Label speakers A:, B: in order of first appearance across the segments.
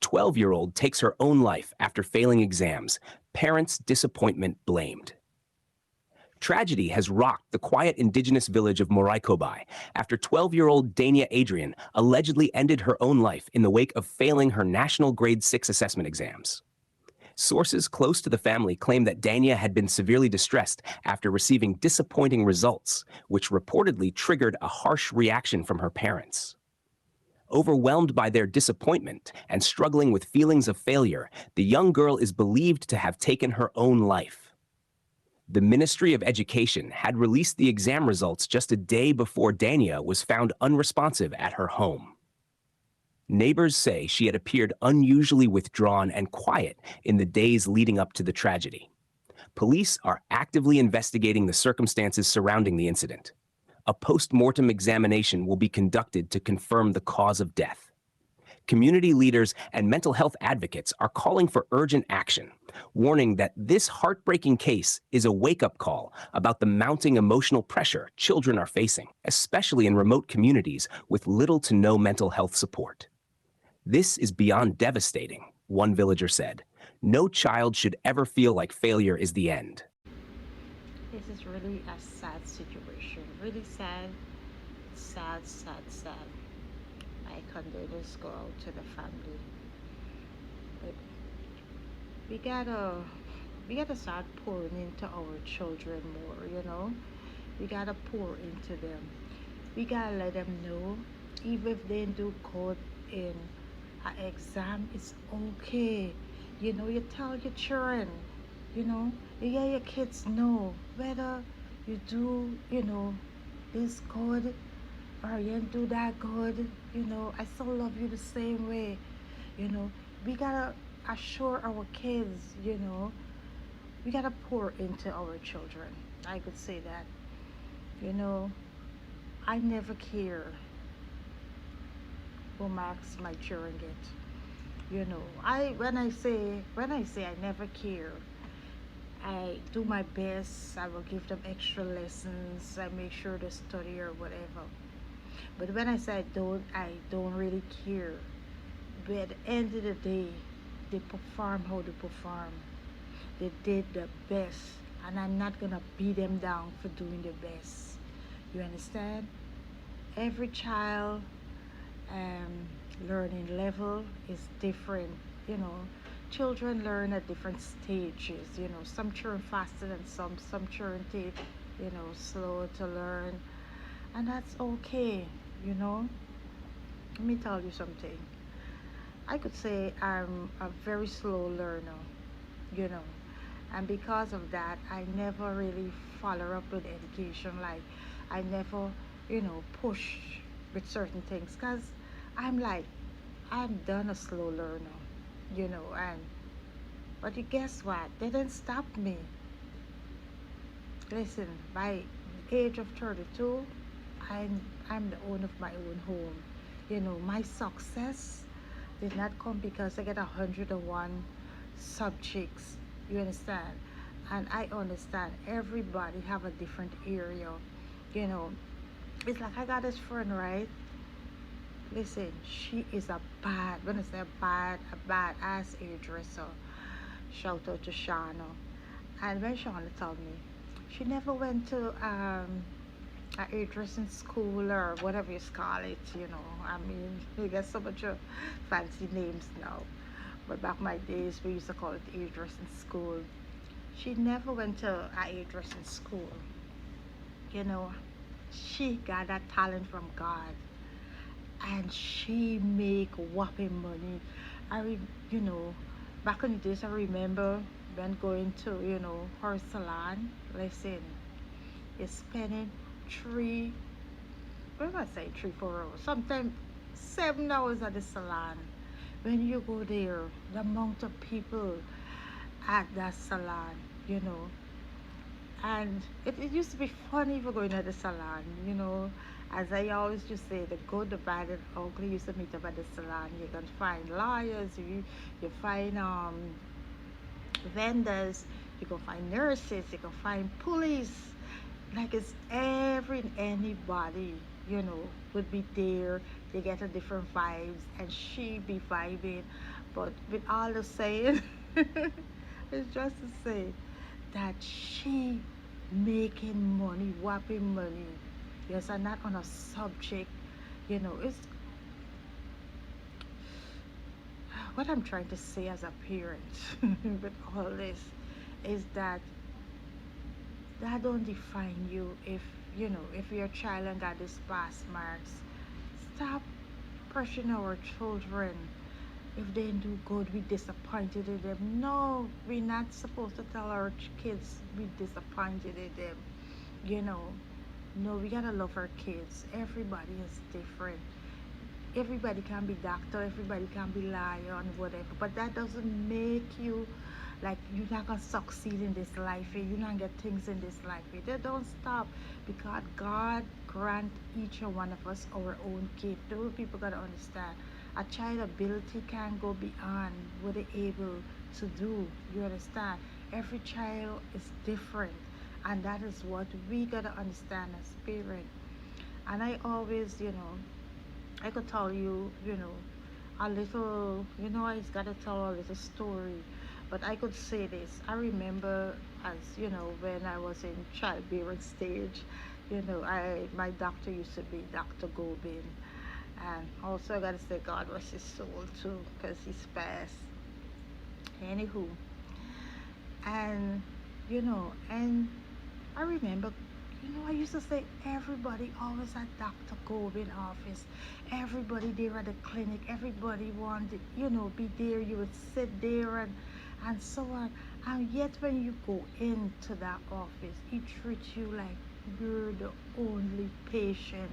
A: 12-year-old takes her own life after failing exams. Parents' disappointment blamed. Tragedy has rocked the quiet indigenous village of Morikobai after 12-year-old Dania Adrian allegedly ended her own life in the wake of failing her national grade 6 assessment exams. Sources close to the family claim that Dania had been severely distressed after receiving disappointing results, which reportedly triggered a harsh reaction from her parents. Overwhelmed by their disappointment and struggling with feelings of failure, the young girl is believed to have taken her own life. The Ministry of Education had released the exam results just a day before Dania was found unresponsive at her home. Neighbors say she had appeared unusually withdrawn and quiet in the days leading up to the tragedy. Police are actively investigating the circumstances surrounding the incident. A post-mortem examination will be conducted to confirm the cause of death. Community leaders and mental health advocates are calling for urgent action, warning that this heartbreaking case is a wake-up call about the mounting emotional pressure children are facing, especially in remote communities with little to no mental health support. This is beyond devastating, one villager said. No child should ever feel like failure is the end.
B: This is really a sad situation. Really sad, sad, sad, sad. My condolences go out to the family. But we gotta we gotta start pouring into our children more, you know? We gotta pour into them. We gotta let them know, even if they do good in an exam, it's okay. You know, you tell your children, you know, you let your kids know whether you do, you know, this good or you don't do that good, you know, I still love you the same way, you know. We gotta assure our kids, you know, we gotta pour into our children. I could say that, you know, I never care what marks my children get. You know, when I say I never care, I do my best. I will give them extra lessons. I make sure they study or whatever. But when I say I don't really care. But at the end of the day, they perform how they perform. They did the best, and I'm not gonna beat them down for doing the best. You understand? Every child um, learning level is different. You know, children learn at different stages. You know, some children faster than some children take, you know, slow to learn, and that's okay. You know, let me tell you something. I could say I'm a very slow learner. You know, and because of that, I never really follow up with education. Like, I never, you know, push with certain things because I'm like, I'm done a slow learner, you know. And but you guess what? They didn't stop me. Listen, by the age of 32, I'm the owner of my own home. You know, my success did not come because I get 101 subjects. You understand? And I understand everybody have a different area. You know, it's like I got this friend, right? Listen, she is a bad, when I say a bad ass hairdresser. Shout out to Shauna. And when Shauna told me, she never went to a hairdressing school or whatever you call it, you know. I mean, we get so much fancy names now. But back my days, we used to call it hairdressing school. She never went to a hairdressing school. You know, she got that talent from God, and she make whopping money. I, you know, back in the days, I remember when going to, you know, her salon. Listen, you're spending three, what do I say, 3, 4 hours, sometimes 7 hours at the salon. When you go there, the amount of people at that salon, you know, and it used to be funny for going to the salon, you know. As I always just say, the good, the bad, and ugly used to meet up at the salon. You can find lawyers, you find vendors, you can find nurses, you can find police. Like it's every anybody, you know, would be there. They get a different vibes, and she be vibing. But with all the saying, it's just to say that she making money, whopping money. Yes, and not on a subject, it's what I'm trying to say as a parent with all this is that that don't define you if your child and got this pass marks. Stop pressuring our children. If they do good, we disappointed in them. No, we're not supposed to tell our kids we disappointed in them. You know, no, we gotta love our kids. Everybody is different. Everybody can be doctor, everybody can be liar and whatever, but that doesn't make you like you're not gonna succeed in this life. You're not gonna get things in this life. They don't stop because God grant each and one of us our own gift. Those people gotta understand. A child ability can go beyond what they're able to do. You understand? Every child is different, and that is what we gotta understand as parents. And I always, I could tell you, a little, I just gotta tell a little story. But I could say this. I remember as, when I was in childbearing stage, my doctor used to be Dr. Gobin. And also I gotta say God rest his soul too, because he's passed. Anywho. And and I remember, I used to say everybody always at Dr. Gobin office. Everybody there at the clinic. Everybody wanted, be there. You would sit there and so on. And yet when you go into that office, he treats you like you're the only patient.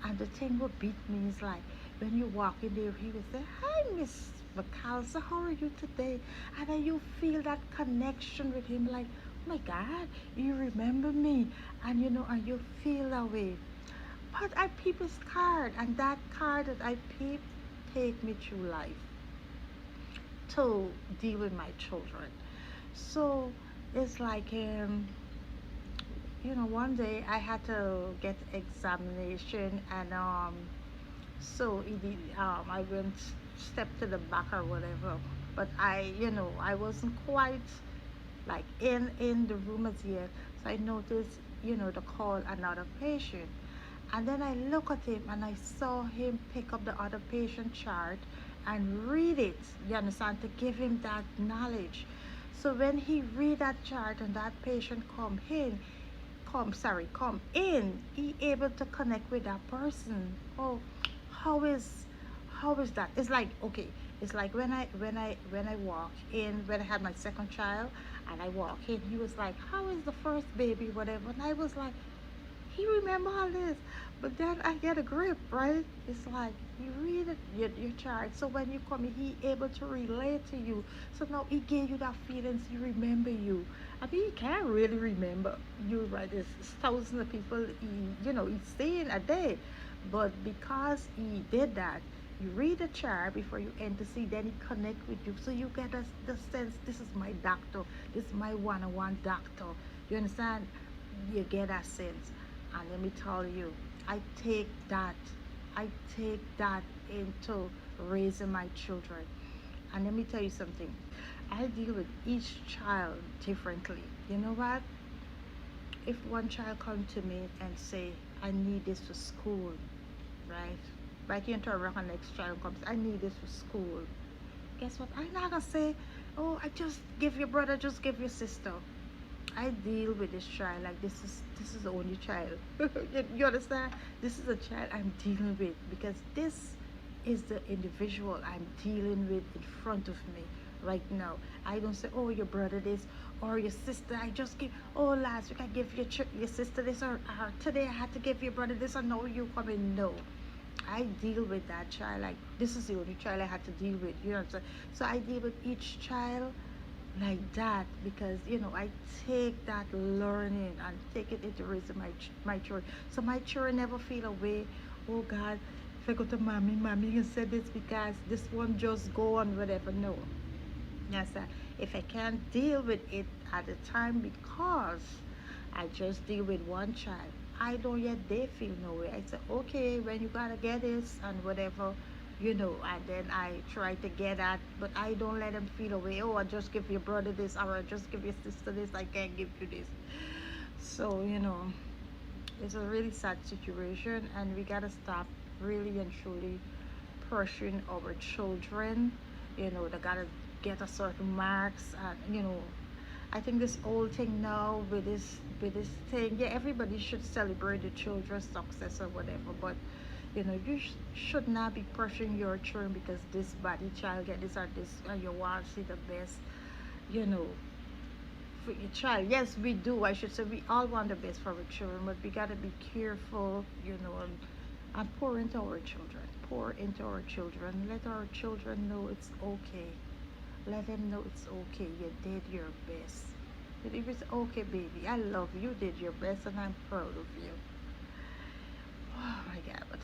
B: And the thing what beat me is like when you walk in there, he would say, "Hi, Miss McAllister, how are you today?" And then you feel that connection with him, like, "Oh my God, you remember me," and and you feel that way. But I peep his card, and that card that I peep take me through life to deal with my children. So it's like one day I had to get examination and so it did, I went step to the back or whatever, but I wasn't quite like in the room as yet. So I noticed, to call another patient, and then I look at him and I saw him pick up the other patient chart and read it. You understand, to give him that knowledge. So when he read that chart and that patient come in, he able to connect with that person. Oh, how is how is that? It's like, okay, it's like when I walk in, when I had my second child, and I walk in, he was like, how is the first baby, whatever, and I was like, he remember all this. But then I get a grip, right? It's like you read it, your chart. So when you come in, he able to relate to you. So now he gave you that feelings, he remember you. I mean, he can't really remember you, right? There's thousands of people he's seeing a day. But because he did that, you read the chart before you enter see, then he connect with you. So you get the sense, this is my doctor, this is my one-on-one doctor. You understand? You get that sense. And let me tell you, I take that, I take that into raising my children. And let me tell you something. I deal with each child differently. You know what? If one child come to me and say, I need this for school, right? Right into a rock and next child comes, I need this for school. Guess what? I'm not gonna say, oh, I just give your brother, just give your sister. I deal with this child like this is the only child. You understand? This is a child I'm dealing with because this is the individual I'm dealing with in front of me right now. I don't say, oh, your brother this or your sister. I just give. Oh, last week I give your sister this or today I had to give your brother this or no, you come in. No, I deal with that child like this is the only child I had to deal with. You know what I'm saying? So I deal with each child like that because I take that learning and take it into raising my children, so my children never feel away. Oh God, if I go to mommy can say this because this one just go on whatever. No, yes sir. If I can't deal with it at the time because I just deal with one child, I don't yet they feel no way. I say, okay, when you gotta get this and whatever, And then I try to get at, but I don't let them feel away. Oh, I just give your brother this, or I just give your sister this. I can't give you this. So, it's a really sad situation, and we gotta stop really and truly pressuring our children. They gotta get a certain marks, and I think this whole thing now with this thing, yeah, everybody should celebrate the children's success or whatever, but you should not be pressuring your children because this body child get this or this, and you want to see the best, you know, for your child. Yes, we do. I should say we all want the best for our children, but we gotta be careful, and pour into our children. Pour into our children. Let our children know it's okay. Let them know it's okay. You did your best. But if it's okay, baby, I love you. You did your best, and I'm proud of you. Oh my God! But